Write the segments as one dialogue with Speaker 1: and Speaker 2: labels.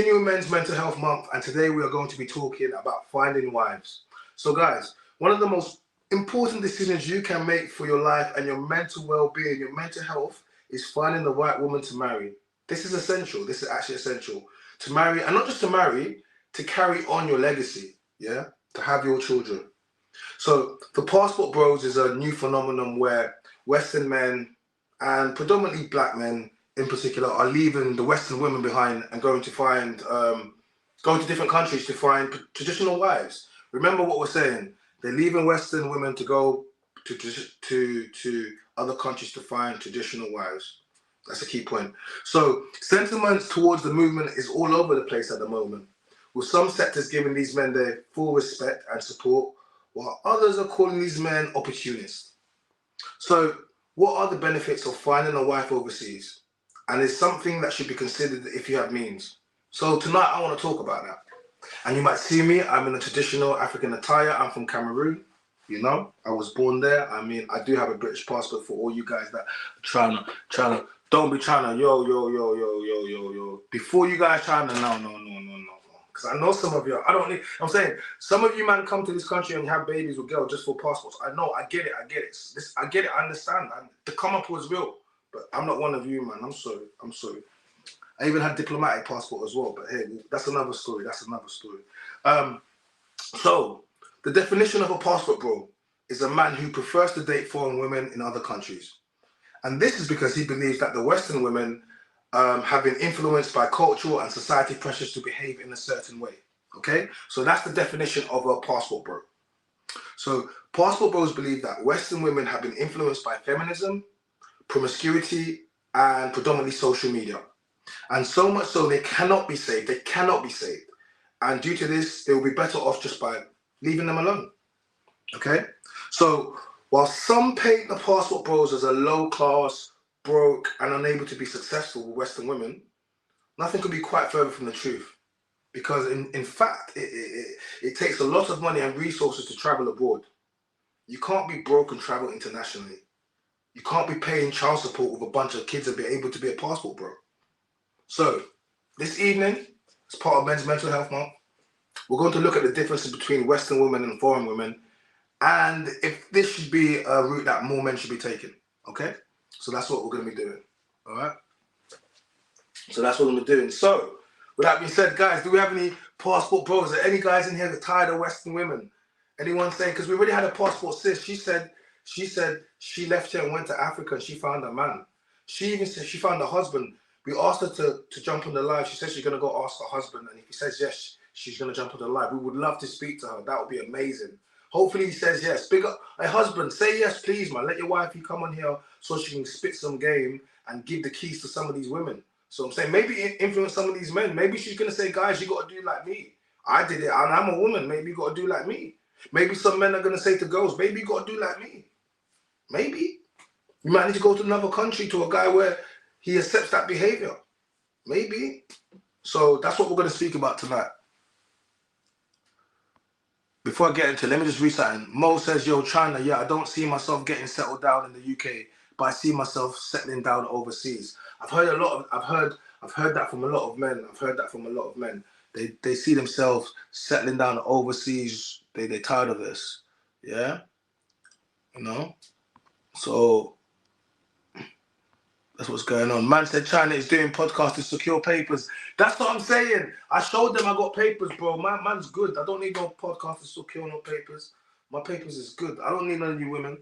Speaker 1: Continuing Men's Mental Health Month, and today we are going to be talking about finding wives. So guys, one of the most important decisions you can make for your life and your mental well-being, your mental health, is finding the right woman to marry. This is essential. This is actually essential to marry, and not just to marry, to carry on your legacy, yeah, to have your children. So the passport bros is a new phenomenon where Western men and predominantly black men in particular are leaving the Western women behind and going to find, going to different countries to find traditional wives. Remember what we're saying. They're leaving Western women to go to other countries to find traditional wives. That's a key point. So sentiments towards the movement is all over the place at the moment, with some sectors giving these men their full respect and support, while others are calling these men opportunists. So what are the benefits of finding a wife overseas? And it's something that should be considered if you have means. So tonight I want to talk about that. And you might see me, I'm in a traditional African attire. I'm from Cameroon, you know, I was born there. I mean, I do have a British passport for all you guys that are trying to, don't be trying to, yo. Before you guys trying to, no. Because I know some of you, I'm saying, some of you man come to this country and have babies with girls just for passports. I know, I get it. I get it, I understand. The come up was real, but I'm not one of you, man. I'm sorry. I even had diplomatic passport as well, but hey, that's another story. So, the definition of a passport bro is a man who prefers to date foreign women in other countries. And this is because he believes that the Western women have been influenced by cultural and society pressures to behave in a certain way. Okay? So that's the definition of a passport bro. So passport bros believe that Western women have been influenced by feminism, promiscuity, and predominantly social media. And so much so they cannot be saved. And due to this, they will be better off just by leaving them alone. Okay? So while some paint the passport bros as a low class, broke, and unable to be successful with Western women, nothing could be quite further from the truth. Because in fact, it takes a lot of money and resources to travel abroad. You can't be broke and travel internationally. You can't be paying child support with a bunch of kids and be able to be a passport bro. So this evening, as part of Men's Mental Health Month, we're going to look at the differences between Western women and foreign women, and if this should be a route that more men should be taking. Okay? So that's what we're going to be doing. All right? So that's what we're doing. So, with that being said, guys, do we have any passport bros? Are any guys in here that are tired of Western women? Anyone saying, because we already had a passport sis. She said she left here and went to Africa and she found a man. She even said she found a husband. We asked her to jump on the live. She said she's going to go ask her husband. And if he says yes, she's going to jump on the live. We would love to speak to her. That would be amazing. Hopefully he says yes. Big up, hey husband, say yes, please, man. Let your wifey come on here so she can spit some game and give the keys to some of these women. So I'm saying maybe influence some of these men. Maybe she's going to say, guys, you got to do like me. I did it and I'm a woman. Maybe you got to do like me. Maybe some men are going to say to girls, maybe you got to do like me. Maybe. You might need to go to another country to a guy where he accepts that behavior. Maybe. So that's what we're going to speak about tonight. Before I get into it, let me just read something. Mo says, yo, Chyna, yeah, I don't see myself getting settled down in the UK, but I see myself settling down overseas. I've heard that from a lot of men. They see themselves settling down overseas. They're tired of this. Yeah? You know? So that's what's going on. Man said Chyna is doing podcasts to secure papers. That's what I'm saying. I showed them I got papers, bro. Man's good. I don't need no podcast to secure no papers. My papers is good. I don't need none of you women.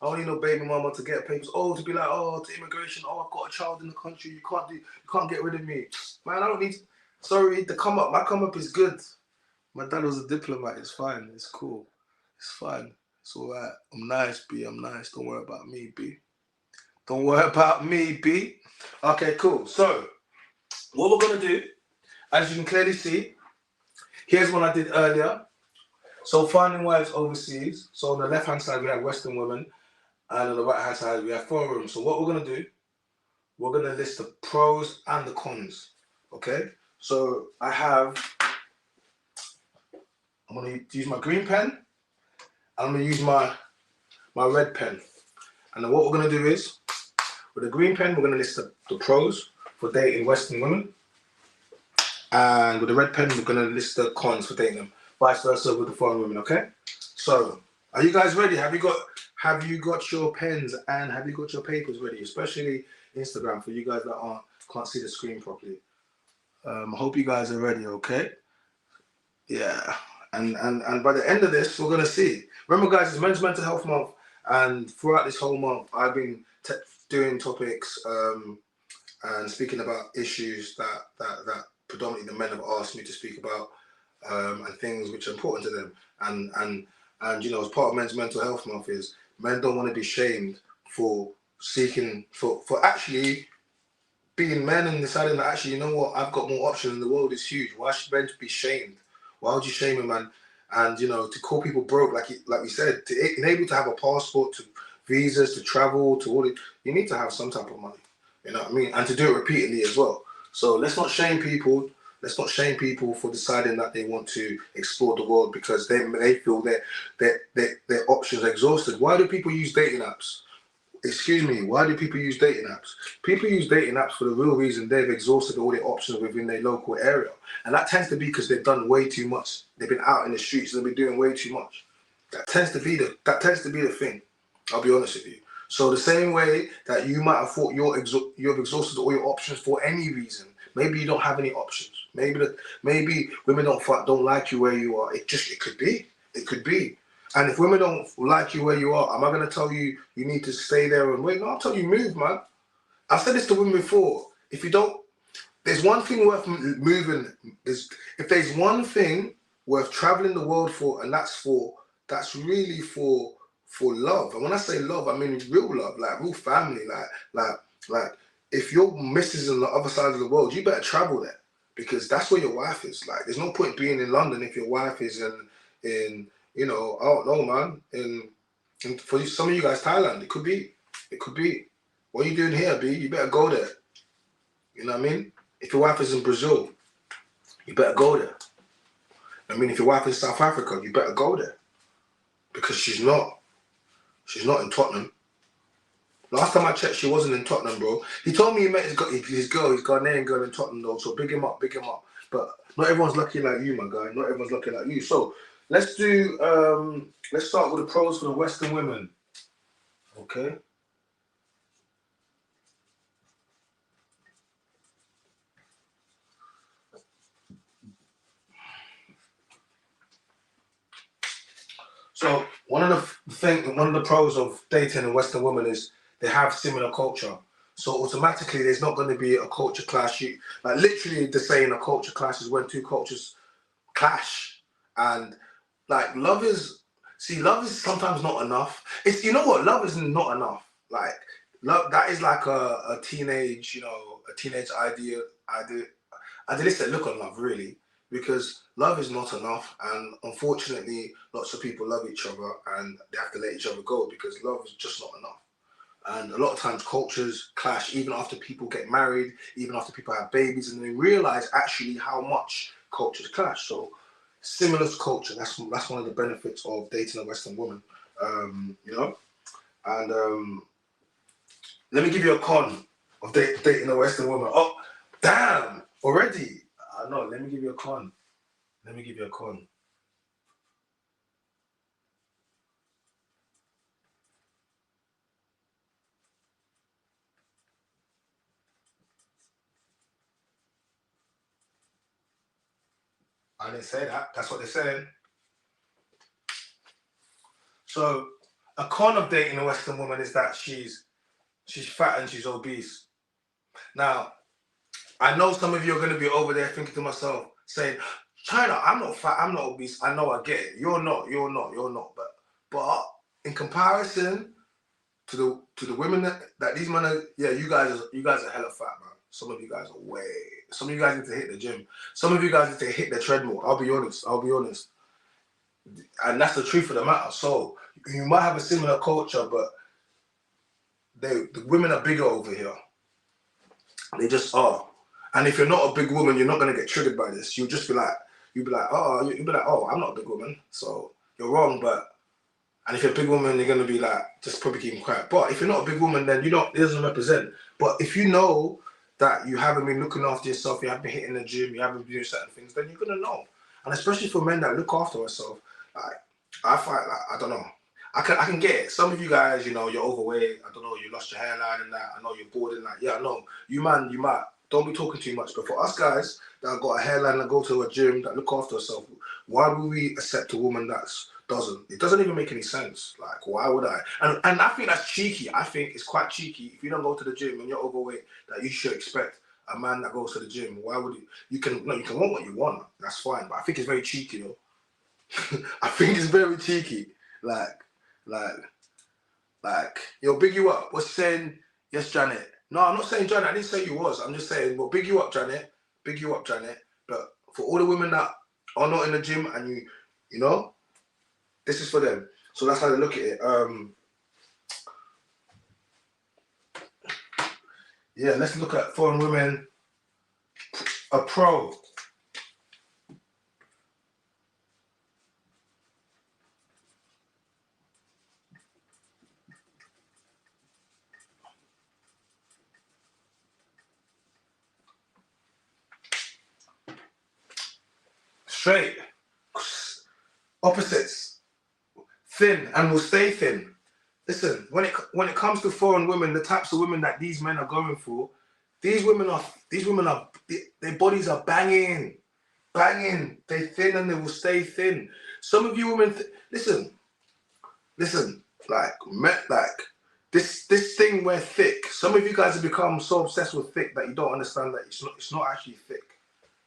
Speaker 1: I don't need no baby mama to get papers. Oh, to be like, oh, to immigration. Oh, I've got a child in the country. You can't get rid of me. Man, I don't need. Sorry, my come up is good. My dad was a diplomat. It's fine. It's cool. It's fine. It's all right. I'm nice, B. I'm nice. Don't worry about me, B. Don't worry about me, B. Okay, cool. So, what we're going to do, as you can clearly see, here's one I did earlier. So, finding wives overseas. So, on the left-hand side, we have Western women. And on the right-hand side, we have foreign. So, what we're going to do, we're going to list the pros and the cons. Okay? So, I'm going to use my green pen. I'm going to use my red pen. And then what we're going to do is, with the green pen, we're going to list the pros for dating Western women. And with the red pen, we're going to list the cons for dating them. Vice versa with the foreign women, okay? So, are you guys ready? Have you got your pens and have you got your papers ready? Especially Instagram for you guys that can't see the screen properly. I hope you guys are ready, okay? Yeah. And by the end of this, we're gonna see. Remember, guys, it's Men's Mental Health Month, and throughout this whole month, I've been doing topics and speaking about issues that predominantly the men have asked me to speak about, and things which are important to them. And you know, as part of Men's Mental Health Month is men don't want to be shamed for seeking for actually being men and deciding that actually, you know what, I've got more options and the world is huge. Why should men be shamed? Why would you shame a man? And you know, to call people broke, like we said, to enable to have a passport, to visas, to travel, to all it, you need to have some type of money. You know what I mean? And to do it repeatedly as well. So let's not shame people. Let's not shame people for deciding that they want to explore the world because they feel their options are exhausted. Why do people use dating apps? Excuse me, why do people use dating apps? People use dating apps for the real reason they've exhausted all their options within their local area. And that tends to be because they've done way too much. They've been out in the streets and they've been doing way too much. That tends to be the thing. I'll be honest with you. So the same way that you might have thought you've exhausted all your options for any reason. Maybe you don't have any options. Maybe women don't like you where you are. It could be. It could be. And if women don't like you where you are, am I going to tell you you need to stay there and wait? No, I'll tell you move, man. I've said this to women before. If you don't, there's one thing worth moving. If there's one thing worth traveling the world for, and that's really for love. And when I say love, I mean real love, like real family, like if your missus is on the other side of the world, you better travel there because that's where your wife is. Like, there's no point being in London if your wife is in you know, I don't know, man. And for some of you guys, Thailand, it could be. What are you doing here, B? You better go there. You know what I mean? If your wife is in Brazil, you better go there. I mean, if your wife is in South Africa, you better go there because she's not in Tottenham. Last time I checked, she wasn't in Tottenham, bro. He told me he met his Ghanaian girl in Tottenham, though. So big him up. But not everyone's lucky like you, my guy. Not everyone's lucky like you. So let's start with the pros for the Western women. Okay. So one of the pros of dating a Western woman is they have similar culture. So automatically, there's not going to be a culture clash. Like literally, the saying a culture clash is when two cultures clash, and like love is sometimes not enough. It's, you know what, love is not enough. Like love, that is like a teenage idealistic look on love, really, because love is not enough, and unfortunately lots of people love each other and they have to let each other go because love is just not enough. And a lot of times cultures clash even after people get married, even after people have babies, and they realize actually how much cultures clash. So similar to culture, that's one of the benefits of dating a Western woman. You know, and let me give you a con of dating a Western woman. Oh, damn, already. No, let me give you a con. I didn't say that. That's what they're saying. So a con of dating a Western woman is that she's fat and she's obese. Now, I know some of you are going to be over there thinking to myself, saying, Chyna, I'm not fat, I'm not obese. I know, I get it. You're not. But in comparison to the women that these men are, yeah, you guys are hella fat, man. Some of you guys are some of you guys need to hit the gym. Some of you guys need to hit the treadmill. I'll be honest. And that's the truth of the matter. So you might have a similar culture, but the women are bigger over here. They just are. And if you're not a big woman, you're not gonna get triggered by this. You'll be like, oh, I'm not a big woman, so you're wrong. And if you're a big woman, you're gonna be like, just probably keep quiet. But if you're not a big woman, then it doesn't represent. But if you know that you haven't been looking after yourself, you haven't been hitting the gym, you haven't been doing certain things, then you're gonna know. And especially for men that look after themselves, like I find, like, I don't know, I can get it. Some of you guys, you know, you're overweight. I don't know, you lost your hairline and that. I know you're bored and that. Yeah, I know. You man, you might. Don't be talking too much. But for us guys that got a hairline, that go to a gym, that look after ourselves, why would we accept a woman that doesn't? It doesn't even make any sense. Like, why would I? And I think that's cheeky. I think it's quite cheeky. If you don't go to the gym and you're overweight, that you should expect a man that goes to the gym. Why would you? You can want what you want. That's fine. But I think it's very cheeky, though. I think it's very cheeky. Like, yo, big you up. What's saying? Yes, Janet. No, I'm not saying Janet. I didn't say you was. I'm just saying, well, big you up, Janet. Big you up, Janet. But for all the women that are not in the gym and you know, this is for them. So that's how they look at it. Yeah, let's look at foreign women. A pro. Straight. Opposites. Thin and will stay thin. Listen, when it comes to foreign women, the types of women that these men are going for, these women are their bodies are banging. They thin and they will stay thin. Some of you women, listen, like this thing where thick. Some of you guys have become so obsessed with thick that you don't understand that it's not actually thick.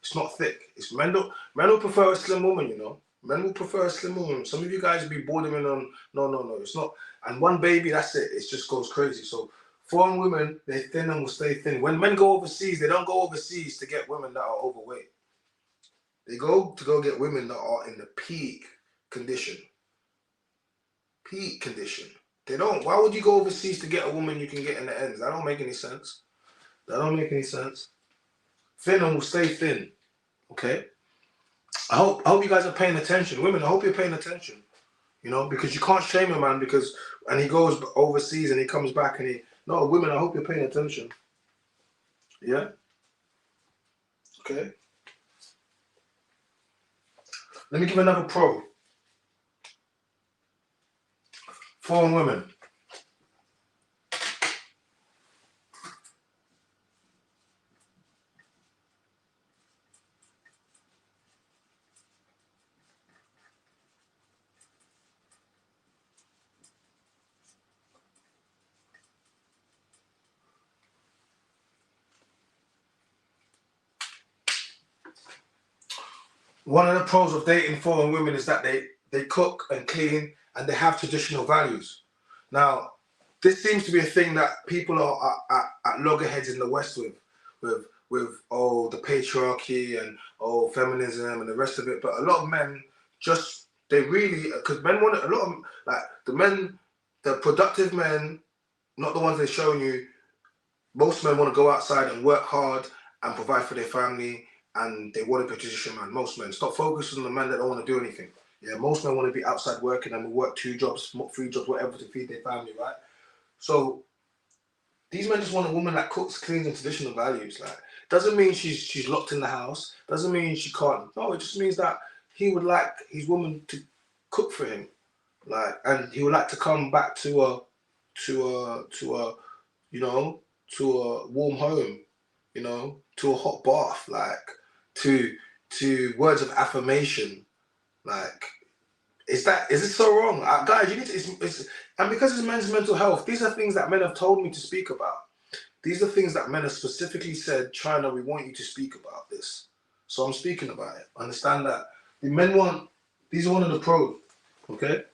Speaker 1: It's not thick. It's men will prefer a slim woman, you know. Men will prefer a slim woman. Some of you guys will be bordering on no, it's not. And one baby, that's it. It just goes crazy. So foreign women, they're thin and will stay thin. When men go overseas, they don't go overseas to get women that are overweight. They go get women that are in the peak condition. Peak condition. They don't. Why would you go overseas to get a woman you can get in the ends? That don't make any sense. Thin and will stay thin. Okay? I hope you guys are paying attention. Women, I hope you're paying attention. You know, because you can't shame a man and he goes overseas and he comes back and no, women, I hope you're paying attention. Yeah? Okay. Let me give another pro. Foreign women. One of the pros of dating foreign women is that they cook and clean and they have traditional values. Now, this seems to be a thing that people are at loggerheads in the West with the patriarchy and feminism and the rest of it. But a lot of men because men want a lot of like the productive men, not the ones they're showing you. Most men want to go outside and work hard and provide for their family. And they want a position, man. Most men. Stop focusing on the men that don't want to do anything. Yeah, most men want to be outside working and work 2 jobs, 3 jobs, whatever to feed their family, right? So these men just want a woman that cooks, cleans, and traditional values. Like, doesn't mean she's locked in the house. Doesn't mean she can't. No, it just means that he would like his woman to cook for him, like, and he would like to come back to a warm home, you know, to a hot bath, like. To words of affirmation, like, is it so wrong? Guys, you need to, and because it's men's mental health, these are things that men have told me to speak about. These are things that men have specifically said, Chyna, we want you to speak about this. So I'm speaking about it. Understand that. These are one of the pros, okay?